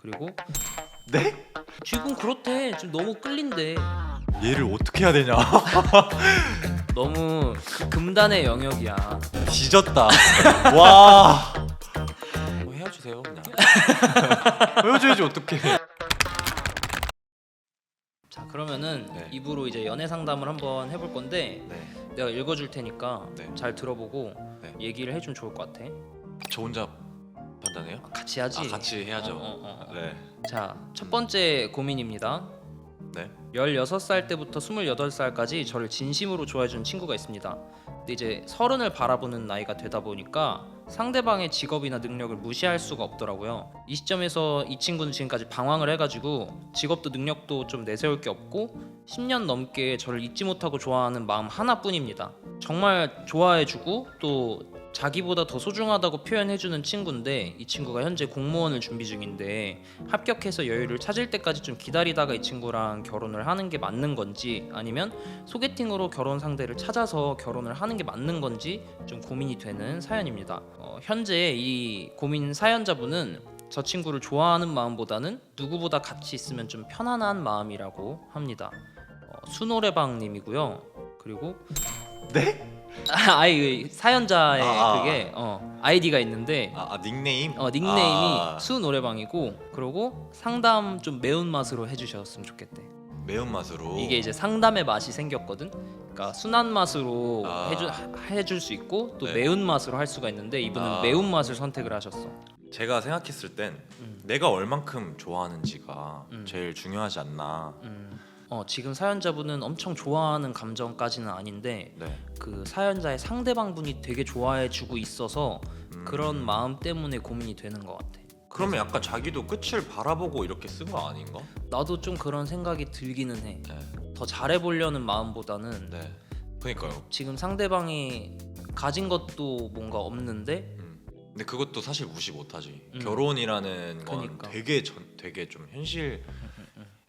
그리고 네? 지금 그렇대. 지금 너무 끌린대. 얘를 어떻게 해야 되냐? 너무 금단의 영역이야. 뒤졌다. 와. 헤어지세요 그냥. 헤어져야지 어떡해. 자, 그러면은 네. 입으로 이제 연애 상담을 한번 해볼 건데 네. 내가 읽어줄 테니까 네. 잘 들어보고 네. 얘기를 해주면 좋을 것 같아. 저 혼자 판단해요? 같이 하지. 아 같이 해야죠. 네. 자, 첫 번째 고민입니다. 네. 16살 때부터 28살까지 저를 진심으로 좋아해준 친구가 있습니다. 근데 이제 30을 바라보는 나이가 되다 보니까 상대방의 직업이나 능력을 무시할 수가 없더라고요. 이 시점에서 이 친구는 지금까지 방황을 해가지고 직업도 능력도 좀 내세울 게 없고 10년 넘게 저를 잊지 못하고 좋아하는 마음 하나뿐입니다. 정말 좋아해주고 또 자기보다 더 소중하다고 표현해주는 친구인데 이 친구가 현재 공무원을 준비 중인데 합격해서 여유를 찾을 때까지 좀 기다리다가 이 친구랑 결혼을 하는 게 맞는 건지 아니면 소개팅으로 결혼 상대를 찾아서 결혼을 하는 게 맞는 건지 좀 고민이 되는 사연입니다. 현재 이 고민 사연자분은 저 친구를 좋아하는 마음보다는 누구보다 같이 있으면 좀 편안한 마음이라고 합니다. 수노래방님이고요. 그리고 네? 아이 사연자의 아. 그게 아이디가 있는데 닉네임? 닉네임이 아. 수노래방이고 그리고 상담 좀 매운맛으로 해주셨으면 좋겠대. 매운맛으로. 이게 이제 상담의 맛이 생겼거든. 그러니까 순한 맛으로 아. 해줄 수 있고 또 네. 매운맛으로 할 수가 있는데 이분은 아. 매운맛을 선택을 하셨어. 제가 생각했을 땐 음. 내가 얼만큼 좋아하는지가 음. 제일 중요하지 않나. 지금 사연자분은 엄청 좋아하는 감정까지는 아닌데 네. 그 사연자의 상대방분이 되게 좋아해주고 있어서 음. 그런 마음 때문에 고민이 되는 것 같아. 그러면 약간 자기도 끝을 바라보고 이렇게 쓴 거 아닌가? 나도 좀 그런 생각이 들기는 해. 네. 더 잘해보려는 마음보다는 네. 그러니까요. 지금 상대방이 가진 것도 뭔가 없는데 근데 그것도 사실 무시 못하지. 음. 결혼이라는 건 그니까. 되게 좀 현실에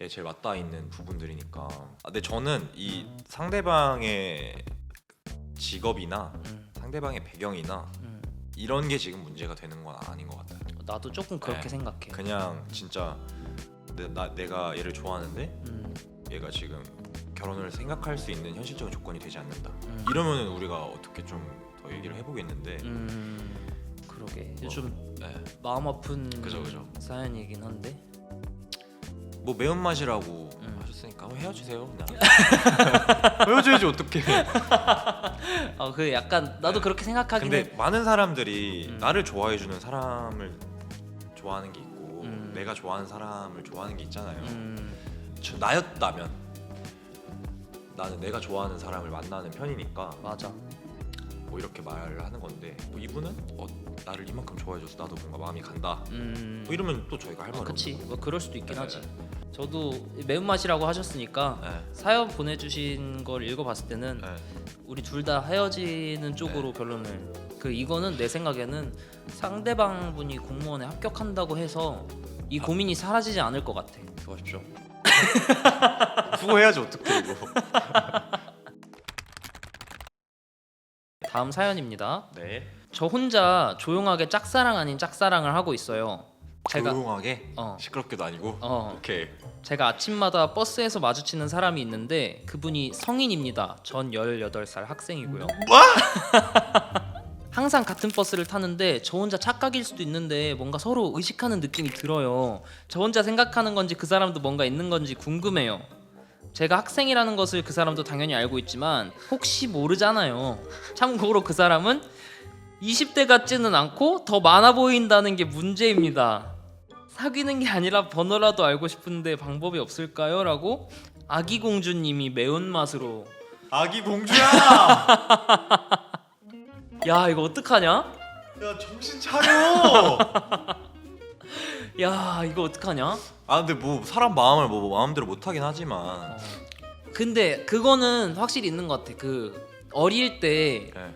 제일 맞닿아 있는 부분들이니까. 근데 저는 이 상대방의 직업이나 상대방의 배경이나 이런 게 지금 문제가 되는 건 아닌 것 같아요. 나도 조금 그렇게 네. 생각해. 그냥 진짜 내가 얘를 좋아하는데 얘가 지금 결혼을 생각할 수 있는 현실적인 조건이 되지 않는다. 이러면 우리가 어떻게 좀 더 얘기를 해보겠는데. 그러게 좀 네. 마음 아픈 그죠. 사연이긴 한데 뭐 매운맛이라고 하셨으니까 헤어지세요 그냥. 헤어져야지 어떡해. 그 약간 나도 네. 그렇게 생각하긴 근데 해. 많은 사람들이 나를 좋아해주는 사람을 좋아하는 게 있고 내가 좋아하는 사람을 좋아하는 게 있잖아요. 나였다면 나는 내가 좋아하는 사람을 만나는 편이니까 맞아. 뭐 이렇게 말을 하는 건데 뭐 이분은 나를 이만큼 좋아해줘서 나도 뭔가 마음이 간다. 뭐 이러면 또 저희가 할 말은 그치. 없는 뭐 그럴 수도 있긴 네. 하지. 저도 매운맛이라고 하셨으니까 네. 사연 보내주신 걸 읽어봤을 때는 네. 우리 둘 다 헤어지는 쪽으로 결론을. 이거는 내 생각에는 상대방 분이 공무원에 합격한다고 해서 이 고민이 사라지지 않을 것 같아. 수고하십시오. 수고해야지 어떡해 이거. 다음 사연입니다. 네. 저 혼자 조용하게 짝사랑 아닌 짝사랑을 하고 있어요. 조용하게 어. 시끄럽게도 아니고. 어. 오케이. 제가 아침마다 버스에서 마주치는 사람이 있는데 그분이 성인입니다. 전 18살 학생이고요. 항상 같은 버스를 타는데 저 혼자 착각일 수도 있는데 뭔가 서로 의식하는 느낌이 들어요. 저 혼자 생각하는 건지 그 사람도 뭔가 있는 건지 궁금해요. 제가 학생이라는 것을 그 사람도 당연히 알고 있지만 혹시 모르잖아요. 참고로 그 사람은 20대 같지는 않고 더 많아 보인다는 게 문제입니다. 사귀는 게 아니라 번호라도 알고 싶은데 방법이 없을까요? 라고 아기공주님이 매운맛으로. 아기 공주야. 야, 이거 어떡하냐? 야 정신 차려. 야, 이거 어떡하냐? 근데 뭐 사람 마음을 뭐 마음대로 못 하긴 하지만. 근데 그거는 확실히 있는 것 같아. 어릴 때 네.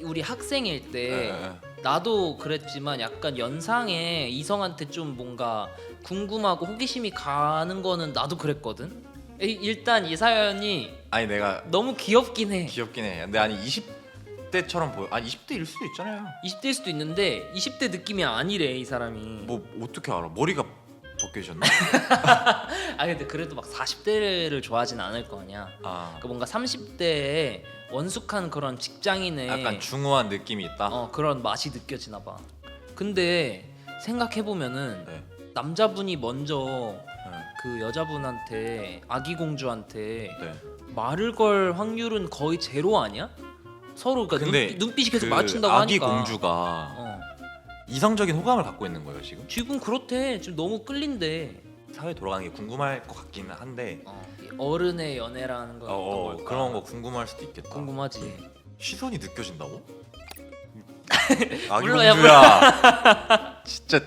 우리 학생일 때 네. 나도 그랬지만 약간 연상에 이성한테 좀 뭔가 궁금하고 호기심이 가는 거는 나도 그랬거든. 일단 이 사연이 아니 내가 너무 귀엽긴 해. 귀엽긴 해. 근데 아니 20대처럼 보여. 20대일 수도 있잖아요. 20대일 수도 있는데 20대 느낌이 아니래 이 사람이. 뭐 어떻게 알아? 머리가 바뀌셨나? 아 근데 그래도 막 40대를 좋아하진 않을 거 아니야. 아, 그 뭔가 30대에 원숙한 그런 직장인의 약간 중후한 느낌이 있다. 그런 맛이 느껴지나 봐. 근데 생각해 보면은 네. 남자분이 먼저 네. 그 여자분한테 아기 공주한테 네. 말을 걸 확률은 거의 제로 아니야? 서로 그러니까 근데 눈빛이 계속 그 마주친다고 아기 하니까. 공주가 이성적인 호감을 갖고 있는 거예요 지금. 지금 그렇대. 지금 너무 끌린대. 사회 돌아가는 게 궁금할 것 같기는 한데 어른의 연애라는 건 어떤 걸까? 그런 거 궁금할 수도 있겠다. 궁금하지. 시선이 느껴진다고? 아기 물론 야, 공주야. 진짜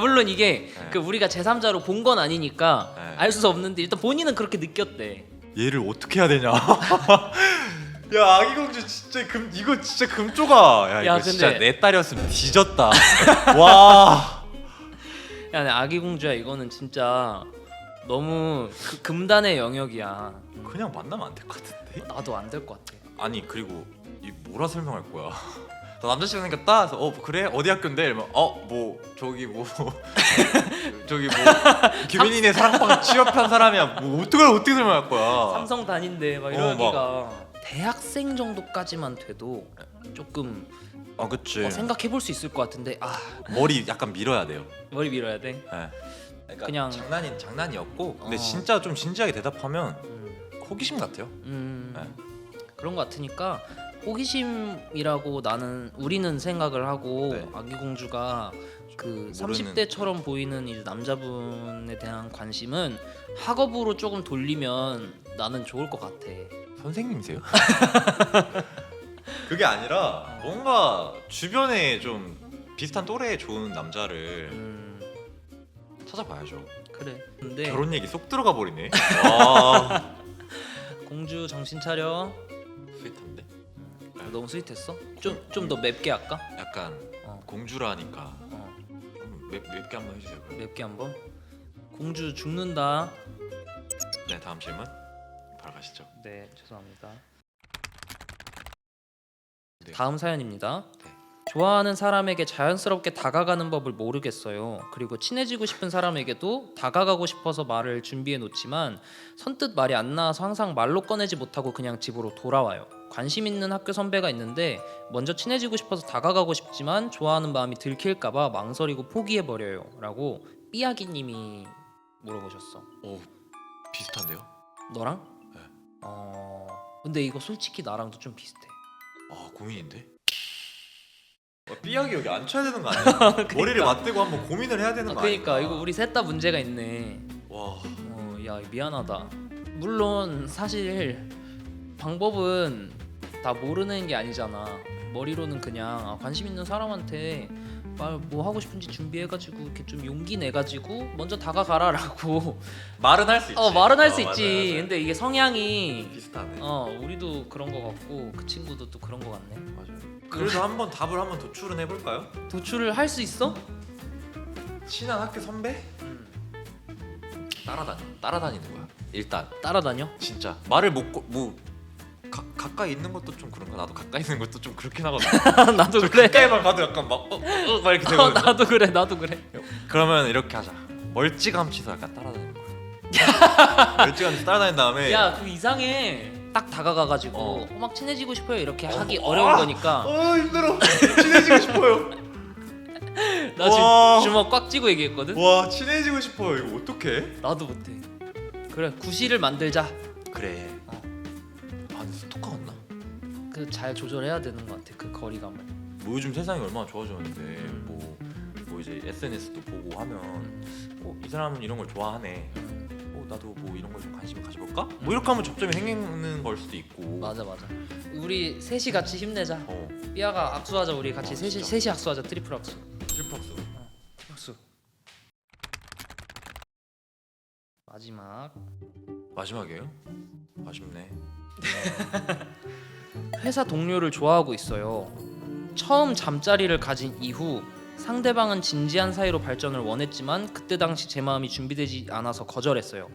물론 이게 네. 그 우리가 제3자로 본 건 아니니까 네. 알 수 없는데 일단 본인은 그렇게 느꼈대. 얘를 어떻게 해야 되냐? 야 아기 공주 진짜 이거 진짜 금쪽아. 야 이거 야, 진짜 근데- 내 딸이었으면 뒤졌다. 와. 야, 근데 아기 공주야 이거는 진짜 너무 금단의 영역이야. 그냥 만나면 안 될 것 같은데? 나도 안 될 것 같아. 아니 그리고 이 뭐라 설명할 거야? 나 남자친구 생겼다. 그래서 그래 어디 학교인데? 이러면 뭐 저기 뭐 저기 뭐 규민이네 사랑방 취업한 사람이야. 뭐 어떻게 설명할 거야? 삼성 다닌대 막 막. 이러기가 대학생 정도까지만 돼도 조금 그치. 생각해 볼 수 있을 것 같은데 머리 약간 밀어야 돼요. 머리 밀어야 돼. 네. 그러니까 그냥- 장난이었고 근데 어. 진짜 좀 진지하게 대답하면 음, 호기심 같아요. 그런 것 같으니까 호기심이라고 우리는 생각을 하고 네. 아기 공주가 그 모르는- 30대처럼 보이는 이제 남자분에 대한 관심은 학업으로 조금 돌리면 나는 좋을 것 같아. 선생님이세요? 그게 아니라 뭔가 주변에 좀 비슷한 또래에 좋은 남자를 찾아봐야죠. 그래. 근데 결혼 얘기 쏙 들어가 버리네. 와. 공주 정신 차려. 스윗한데? 너무 스윗했어? 좀 더 맵게 할까? 약간 어. 공주라니까 어, 맵게 한번 해주세요. 그럼. 맵게 한번. 공주 죽는다. 네 다음 질문 바로 가시죠. 네, 죄송합니다. 네. 다음 사연입니다. 네. 좋아하는 사람에게 자연스럽게 다가가는 법을 모르겠어요. 그리고 친해지고 싶은 사람에게도 다가가고 싶어서 말을 준비해 놓지만 선뜻 말이 안 나와서 항상 말로 꺼내지 못하고 그냥 집으로 돌아와요. 관심 있는 학교 선배가 있는데 먼저 친해지고 싶어서 다가가고 싶지만 좋아하는 마음이 들킬까봐 망설이고 포기해 버려요. 라고 삐아기님이 물어보셨어. 오 비슷한데요? 너랑? 네. 근데 이거 솔직히 나랑도 좀 비슷해. 고민인데? 삐약이 여기 앉혀야 되는 거 아니야? 머리를 맞대고 한번 고민을 해야 되는 거 그러니까 아닌가? 이거 우리 셋 다 문제가 있네. 와 야 미안하다. 물론 사실 방법은 다 모르는 게 아니잖아. 머리로는 그냥 관심 있는 사람한테 말 뭐 하고 싶은지 준비해가지고 이렇게 좀 용기 내가지고 먼저 다가가라라고 말은 할 수 있지. 말은 할 수 맞아, 있지. 맞아. 근데 이게 성향이 비슷하네. 우리도 그런 거 같고 그 친구도 또 그런 거 같네. 맞아요. 그래도 한번 답을 한번 도출은 해볼까요? 도출을 할 수 있어? 친한 학교 선배? 따라다니는 거야. 일단 따라다녀? 진짜 말을 뭐 가까이 있는 것도 좀 그런가. 나도 가까이 있는 것도 좀 그렇긴 하거든. 나도 그래. 가까이만 가도 약간 막 이렇게 되거든. 나도 그래. 나도 그래. 그러면 이렇게 하자. 멀찌감치서 약간 따라다니는 거야. 멀찌감치 따라다닌 다음에 야, 그 이상해. 딱 다가가가지고 막 친해지고 싶어요 이렇게 하기 어려운 아! 거니까. 힘들어. 친해지고 싶어요. 나 와. 지금 주먹 꽉 쥐고 얘기했거든. 와 친해지고 싶어요. 이거 어떡해? 나도 못해. 그래, 구실을 만들자. 그래. 근데 스토커 같나? 그 잘 조절해야 되는 것 같아. 그 거리감을. 뭐 요즘 세상이 얼마나 좋아졌는데 뭐 이제 SNS도 보고 하면 이 사람은 이런 걸 좋아하네. 나도 뭐 이런 걸 좀 관심을 가져볼까? 뭐 이렇게 하면 접점이 생기는 걸 수도 있고. 맞아. 우리 셋이 같이 힘내자. 삐아가 악수하자. 우리 같이 진짜. 셋이 악수하자. 트리플 악수. 트리플박스. 악수. 마지막이에요? 아쉽네. 회사 동료를 좋아하고 있어요. 처음 잠자리를 가진 이후 상대방은 진지한 사이로 발전을 원했지만 그때 당시 제 마음이 준비되지 않아서 거절했어요.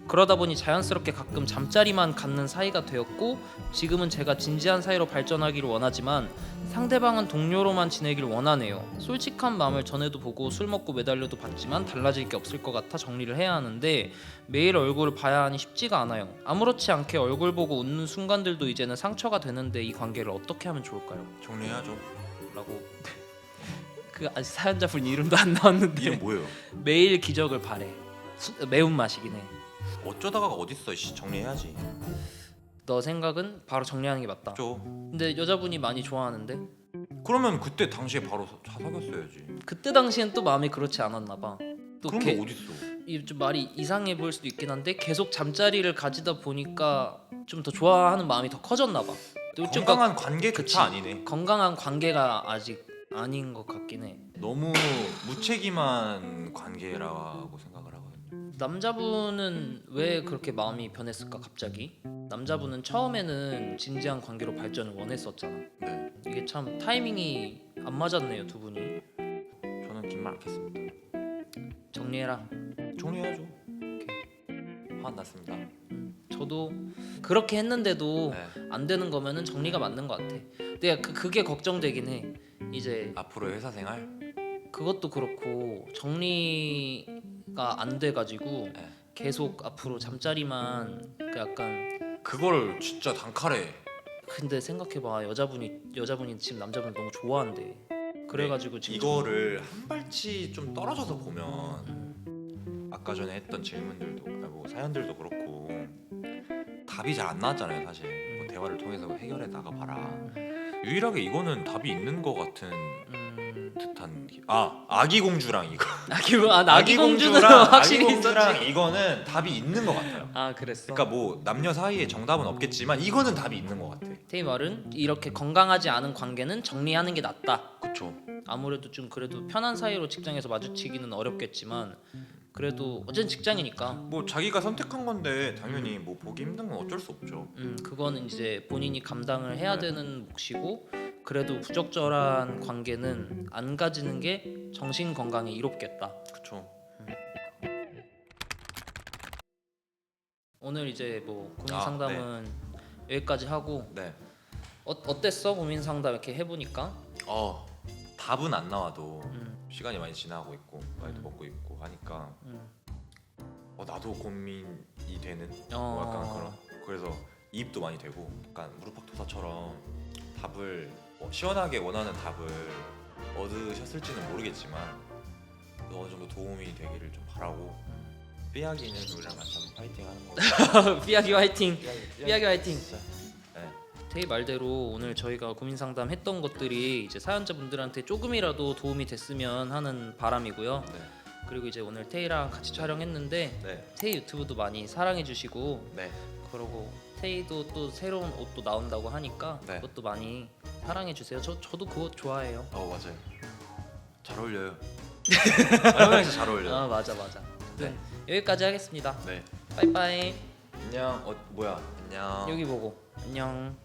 그러다 보니 자연스럽게 가끔 잠자리만 갖는 사이가 되었고 지금은 제가 진지한 사이로 발전하기를 원하지만 상대방은 동료로만 지내길 원하네요. 솔직한 마음을 전해도 보고 술 먹고 매달려도 봤지만 달라질 게 없을 것 같아 정리를 해야 하는데 매일 얼굴을 봐야 하니 쉽지가 않아요. 아무렇지 않게 얼굴 보고 웃는 순간들도 이제는 상처가 되는데 이 관계를 어떻게 하면 좋을까요? 정리해야죠. 라고 그 아직 사연자분 이름도 안 나왔는데 이게 뭐예요? 매일 기적을 바래. 매운맛이긴 해. 어쩌다가 어딨어? 씨, 정리해야지. 너 생각은 바로 정리하는 게 맞다. 죠. 근데 여자분이 많이 좋아하는데 그러면 그때 당시에 바로 사귀었어야지. 그때 당시엔 또 마음이 그렇지 않았나 봐. 또 그런 게 어딨어? 좀 말이 이상해 보일 수도 있긴 한데 계속 잠자리를 가지다 보니까 좀 더 좋아하는 마음이 더 커졌나 봐. 또 좀 건강한 관계조차 그치. 아니네. 건강한 관계가 아직 아닌 것 같긴 해. 너무 무책임한 관계라고 생각을 하거든요. 남자분은 왜 그렇게 마음이 변했을까 갑자기? 남자분은 처음에는 진지한 관계로 발전을 원했었잖아. 네, 이게 참 타이밍이 안 맞았네요 두 분이. 저는 긴 말 않겠습니다. 정리해라. 정리해야죠. 화났습니다. 저도 그렇게 했는데도 네. 안 되는 거면은 정리가 맞는 것 같아. 내가 그게 걱정되긴 해. 이제 앞으로의 회사 생활. 그것도 그렇고 정리가 안 돼가지고 네. 계속 앞으로 잠자리만 그 약간. 그걸 진짜 단칼에. 근데 생각해봐 여자분이 지금 남자분을 너무 좋아한대. 그래가지고 지금 이거를 한 발치 좀 떨어져서 보면 아까 전에 했던 질문들도 뭐 사연들도 그렇고 답이 잘 안 나왔잖아요. 사실 뭐 대화를 통해서 해결해 나가 봐라. 유일하게 이거는 답이 있는 것 같은 듯한 아기 공주랑 이거 아기 공주는 아기 확실히 공주랑 있었지. 이거는 답이 있는 것 같아요. 아 그랬어. 그러니까 뭐 남녀 사이에 정답은 없겠지만 이거는 답이 있는 것 같아. 테이 말은 이렇게 건강하지 않은 관계는 정리하는 게 낫다. 그쵸. 아무래도 좀 그래도 편한 사이로 직장에서 마주치기는 어렵겠지만 그래도 어쨌든 직장이니까 뭐 자기가 선택한 건데 당연히 뭐 보기 힘든 건 어쩔 수 없죠. 그거는 이제 본인이 감당을 해야 네. 되는 몫이고 그래도 부적절한 관계는 안 가지는 게 정신 건강에 이롭겠다. 그쵸. 오늘 이제 뭐 고민 아, 상담은 여기까지 하고 네. 어땠어? 고민 상담 이렇게 해보니까 답은 안 나와도 음. 시간이 많이 지나고 있고 나이도 먹고 있고 하니까 나도 고민이 되는 뭐 약간 그런. 그래서 이입도 많이 되고 약간 무릎팍도사처럼 답을 시원하게 원하는 답을 얻으셨을지는 모르겠지만 어느 정도 도움이 되기를 좀 바라고 삐약이는 우리랑 같이 한번 파이팅 하는 거. 삐약이 화이팅. 삐약이 화이팅. 진짜. 네. 테이 말대로 오늘 저희가 고민 상담 했던 것들이 이제 사연자분들한테 조금이라도 도움이 됐으면 하는 바람이고요. 네. 그리고 이제 오늘 테이랑 같이 촬영했는데 네. 테이 유튜브도 많이 사랑해 주시고 네. 그러고 테이도 또 새로운 옷도 나온다고 하니까 네. 그것도 많이 사랑해 주세요. 저도 그 옷 좋아해요. 맞아요. 잘 어울려요. 촬영에서 잘 어울려요. 아 맞아. 네. 여기까지 하겠습니다. 네. 빠이빠이. 안녕. 뭐야? 안녕. 여기 보고 안녕.